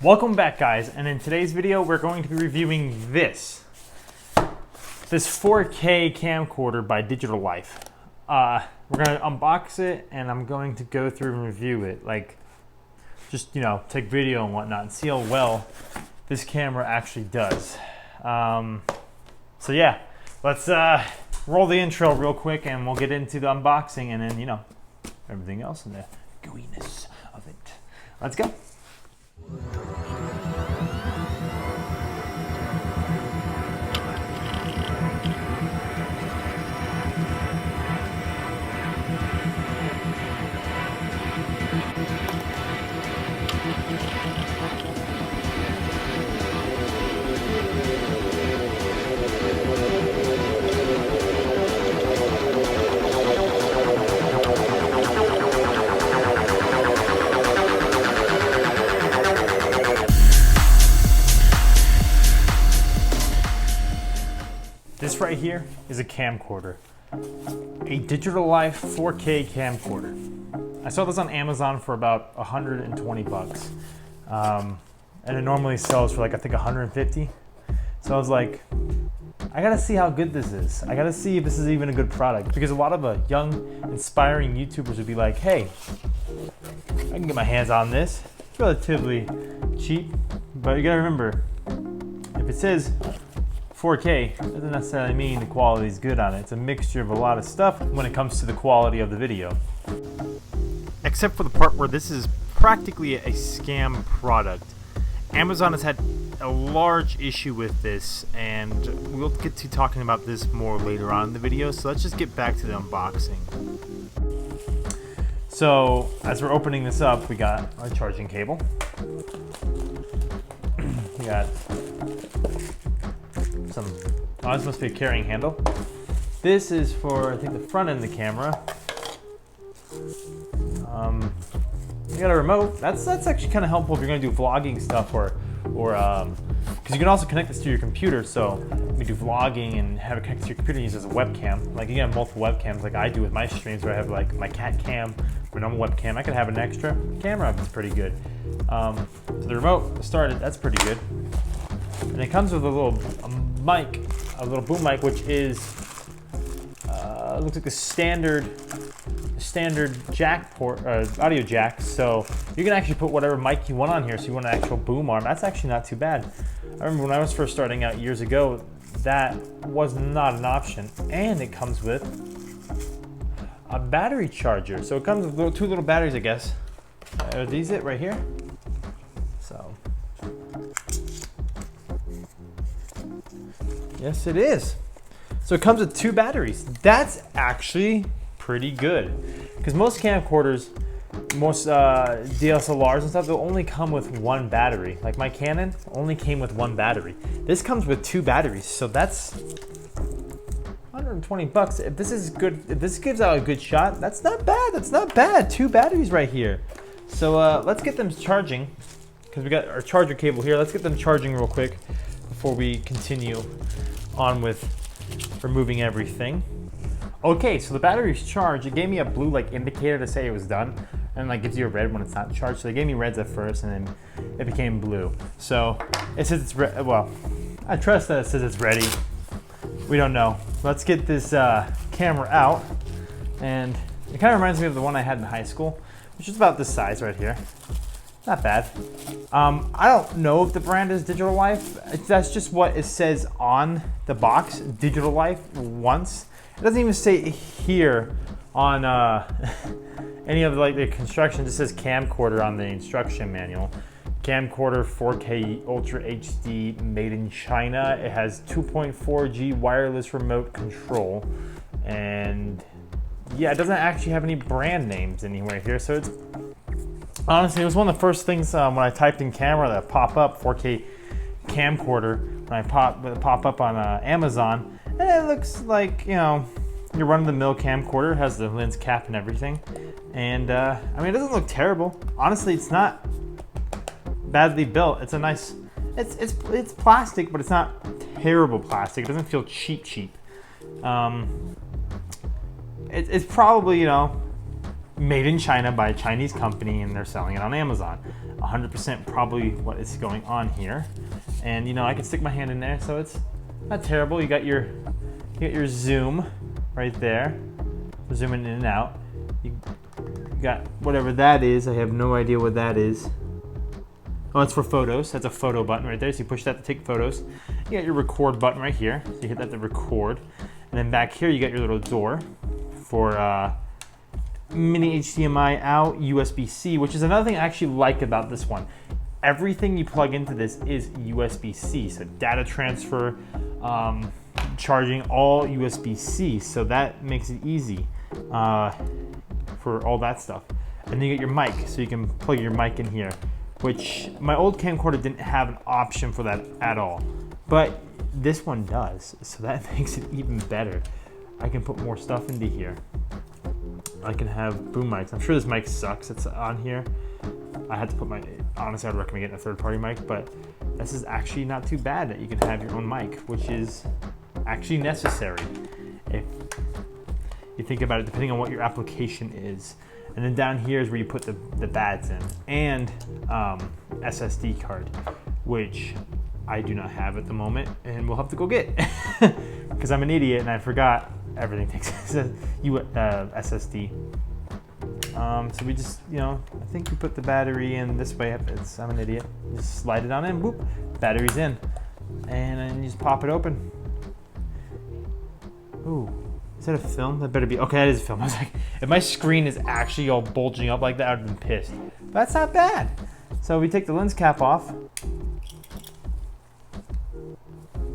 Welcome back, guys, and in today's video we're going to be reviewing this 4K camcorder by Digital Life. We're going to unbox it and I'm going to go through and review it, like just take video and whatnot and see how well this camera actually does. So yeah, let's roll the intro real quick and we'll get into the unboxing and then everything else and the gooiness of it. Let's go. This right here is a camcorder, a Digital Life 4K camcorder. I saw this on Amazon for about 120 bucks, and it normally sells for like I think 150. So I was like, I gotta see how good this is. I gotta see if this is even a good product, because a lot of young, inspiring YouTubers would be like, hey, I can get my hands on this. It's relatively cheap, but you gotta remember, if it says 4K, doesn't necessarily mean the quality is good on it. It's a mixture of a lot of stuff when it comes to the quality of the video. Except for the part where this is practically a scam product. Amazon has had a large issue with this, and we'll get to talking about this more later on in the video, so let's just get back to the unboxing. So, as we're opening this up, we got our charging cable. We got this must be a carrying handle. This is for, I think, the front end of the camera. You got a remote. That's actually kind of helpful if you're going to do vlogging stuff, or because you can also connect this to your computer. So you do vlogging and have it connected to your computer and use it as a webcam. Like you can have multiple webcams, like I do with my streams, where I have like my cat cam, my normal webcam. I could have an extra camera if it's pretty good. So the remote to start it, that's pretty good. And it comes with a little mic, a little boom mic, which is looks like a standard jack port, audio jack. So you can actually put whatever mic you want on here. So you want an actual boom arm. That's actually not too bad. I remember when I was first starting out years ago, that was not an option. And it comes with a battery charger. So it comes with two little batteries, I guess. Are these it right here? So. Yes, it is. So it comes with two batteries. That's actually pretty good, because most camcorders, most DSLRs and stuff, they'll only come with one battery. Like my Canon only came with one battery. This comes with two batteries, so that's 120 bucks. If this is good, if this gives out a good shot, that's not bad. That's not bad. Two batteries right here. So let's get them charging, because we got our charger cable here. Let's get them charging real quick before we continue on with removing everything. Okay, so the battery's charged. It gave me a blue indicator to say it was done, and gives you a red when it's not charged. So they gave me reds at first, and then it became blue. So it says it's ready. Well, I trust that it says it's ready. We don't know. Let's get this camera out, and it kind of reminds me of the one I had in high school, which is about this size right here. Not bad. I don't know if the brand is Digital Life. That's just what it says on the box, Digital Life once. It doesn't even say here on any of the construction. It just says camcorder on the instruction manual. Camcorder 4K Ultra HD, made in China. It has 2.4G wireless remote control. And yeah, it doesn't actually have any brand names anywhere here. So it's honestly, it was one of the first things when I typed in camera that pop up, 4K camcorder, when I pop up on Amazon. And it looks like, your run-of-the-mill camcorder. It has the lens cap and everything. And I mean, it doesn't look terrible. Honestly, it's not badly built. It's a nice, it's plastic, but it's not terrible plastic. It doesn't feel cheap. It's probably, made in China by a Chinese company, and they're selling it on Amazon. 100% probably what is going on here. And you know, I can stick my hand in there, so it's not terrible. You got your zoom right there, zooming in and out. You got whatever that is. I have no idea what that is. Oh, it's for photos. That's a photo button right there. So you push that to take photos. You got your record button right here. So you hit that to record. And then back here, you got your little door for mini HDMI out, USB-C, which is another thing I actually like about this one. Everything you plug into this is USB-C. So data transfer, charging, all USB-C. So that makes it easy for all that stuff. And then you get your mic. So you can plug your mic in here, which my old camcorder didn't have an option for that at all. But this one does, so that makes it even better. I can put more stuff into here. I can have boom mics. I'm sure this mic sucks, it's on here. I had to put honestly I'd recommend getting a third-party mic, but this is actually not too bad that you can have your own mic, which is actually necessary if you think about it, depending on what your application is. And then down here is where you put the bads in, and SSD card, which I do not have at the moment, and we'll have to go get, because I'm an idiot and I forgot everything takes SSD. So we just, you know, I think we put the battery in this way. I'm an idiot. Just slide it on in, boop, battery's in, and then you just pop it open. Ooh. Is that a film? That better be. Okay, that is a film. I was like, if my screen is actually all bulging up like that, I'd have been pissed. But that's not bad. So we take the lens cap off.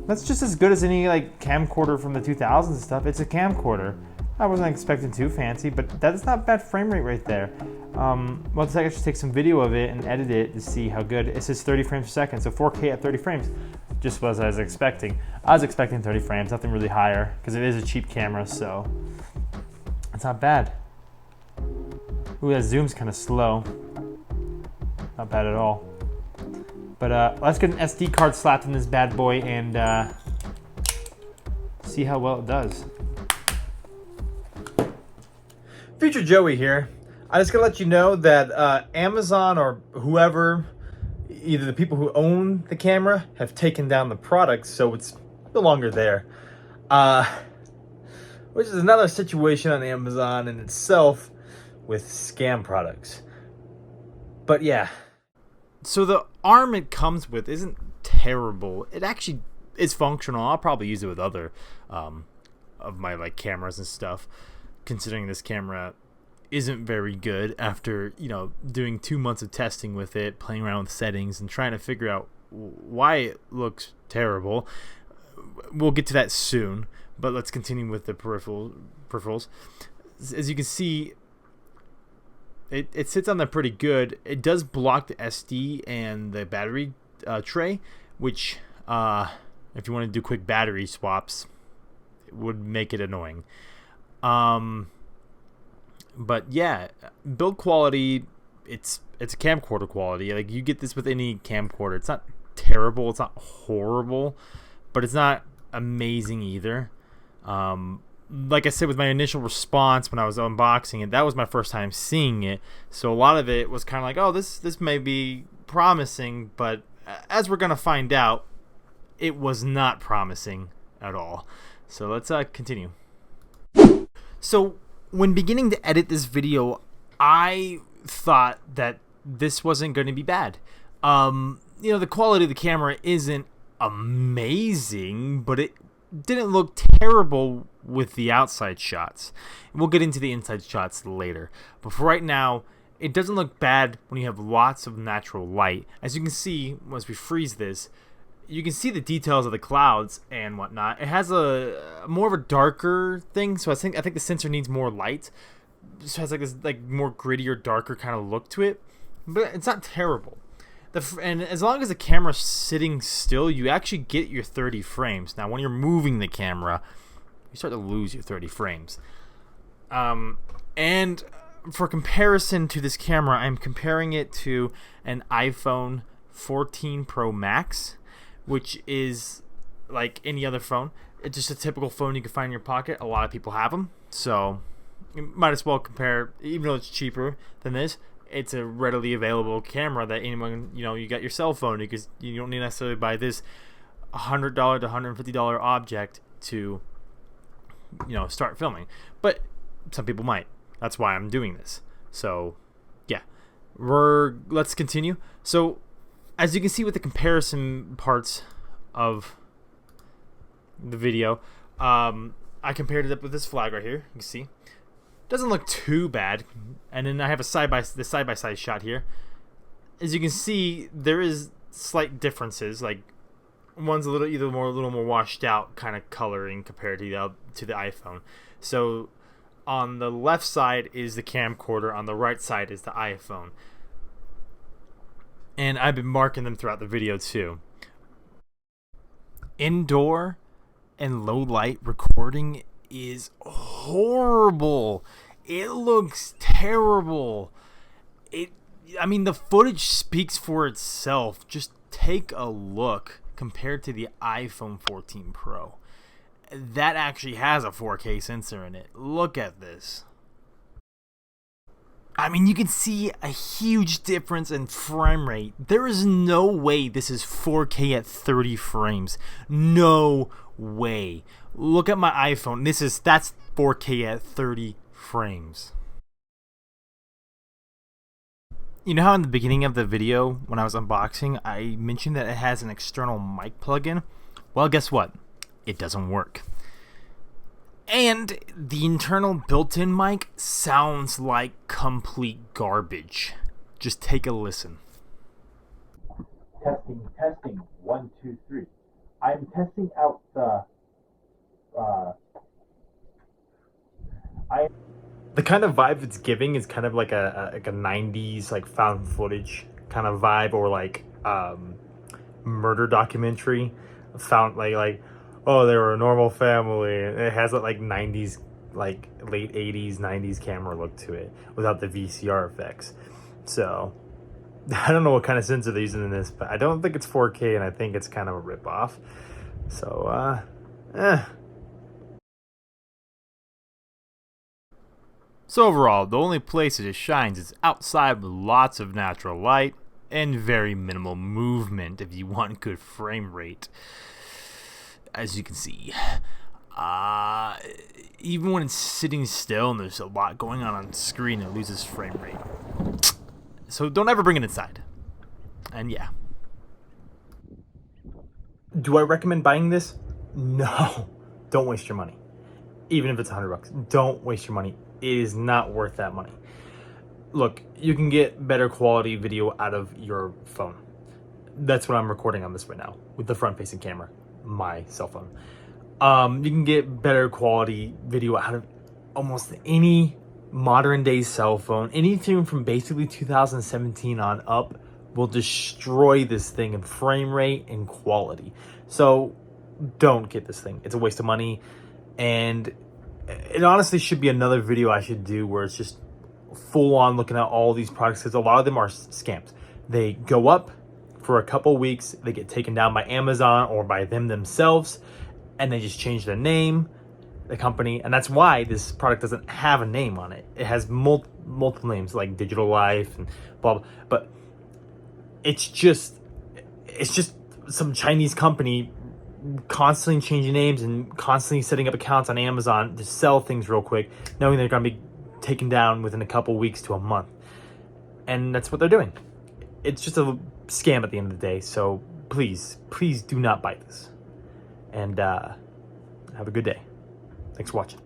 That's just as good as any like camcorder from the 2000s and stuff. It's a camcorder. I wasn't expecting too fancy, but that's not bad frame rate right there. Well, let's actually take some video of it and edit it to see how good. It says 30 frames per second, so 4K at 30 frames. Just what I was expecting. I was expecting 30 frames, nothing really higher, because it is a cheap camera, so it's not bad. Ooh, that zoom's kind of slow. Not bad at all. But let's get an SD card slapped in this bad boy and see how well it does. Future Joey here. I just gotta let you know that Amazon or whoever, either the people who own the camera have taken down the product, so it's no longer there. Which is another situation on Amazon in itself with scam products. But yeah. So the arm it comes with isn't terrible. It actually is functional. I'll probably use it with other of my like cameras and stuff, considering this camera isn't very good after, you know, doing 2 months of testing with it, playing around with settings and trying to figure out why it looks terrible. We'll get to that soon, but let's continue with the peripherals. As you can see, it sits on there pretty good. It does block the SD and the battery tray, which if you want to do quick battery swaps, it would make it annoying. But yeah, build quality, it's a camcorder quality. Like, you get this with any camcorder. It's not terrible, it's not horrible, but it's not amazing either. Like I said, with my initial response when I was unboxing it, that was my first time seeing it, so a lot of it was kind of like, oh, this may be promising, but as we're gonna find out, it was not promising at all. So let's continue. So when beginning to edit this video, I thought that this wasn't going to be bad. You know, the quality of the camera isn't amazing, but it didn't look terrible with the outside shots. We'll get into the inside shots later. But for right now, it doesn't look bad when you have lots of natural light. As you can see, once we freeze this, you can see the details of the clouds and whatnot. It has a more of a darker thing, so I think the sensor needs more light. So it has like this like more grittier, darker kind of look to it, but it's not terrible. And as long as the camera's sitting still, you actually get your 30 frames. Now, when you're moving the camera, you start to lose your 30 frames. And for comparison to this camera, I'm comparing it to an iPhone 14 Pro Max, which is like any other phone. It's just a typical phone you can find in your pocket. A lot of people have them, so you might as well compare. Even though it's cheaper than this, it's a readily available camera that anyone, you got your cell phone, because you don't need necessarily buy this $100 to $150 object to, start filming. But some people might. That's why I'm doing this. So yeah, let's continue. So as you can see with the comparison parts of the video, I compared it up with this flag right here. You can see doesn't look too bad, and then I have a side by side shot here. As you can see, there is slight differences. Like one's a little more washed out kind of coloring compared to the iPhone. So on the left side is the camcorder, on the right side is the iPhone, and I've been marking them throughout the video too. Indoor and low light recording is horrible. It looks terrible. The footage speaks for itself. Just take a look compared to the iPhone 14 Pro. That actually has a 4K sensor in it. Look at this. You can see a huge difference in frame rate. There is no way this is 4K at 30 frames. No way. Look at my iPhone. That's 4K at 30 frames. You know how in the beginning of the video when I was unboxing, I mentioned that it has an external mic plug-in? Well, guess what? It doesn't work. And the internal built-in mic sounds like complete garbage. Just take a listen. Testing, 1, 2, 3. I'm testing out the, The kind of vibe it's giving is kind of like a 90s like found footage kind of vibe, or like murder documentary. Found like oh, they were a normal family. It has that like 90s, like late 80s 90s camera look to it without the VCR effects. So I don't know what kind of sensor they're using in this, but I don't think it's 4K, and I think it's kind of a rip-off. So So overall, the only place it shines is outside with lots of natural light and very minimal movement if you want good frame rate. As you can see, even when it's sitting still and there's a lot going on screen, it loses frame rate. So don't ever bring it inside. And yeah. Do I recommend buying this? No. Don't waste your money. Even if it's $100, don't waste your money. It is not worth that money. Look, you can get better quality video out of your phone. That's what I'm recording on this right now with the front-facing camera, my cell phone. You can get better quality video out of almost any modern day cell phone. Anything from basically 2017 on up will destroy this thing in frame rate and quality. So don't get this thing. It's a waste of money. And it honestly should be another video I should do where it's just full on looking at all these products, because a lot of them are scams. They go up for a couple weeks, they get taken down by Amazon or by them themselves, and they just change the name, the company, and that's why this product doesn't have a name on it. It has multiple names like Digital Life and blah blah, but it's just some Chinese company constantly changing names and constantly setting up accounts on Amazon to sell things real quick, knowing they're going to be taken down within a couple weeks to a month. And that's what they're doing. It's just a scam at the end of the day. So please do not buy this. And have a good day. Thanks for watching.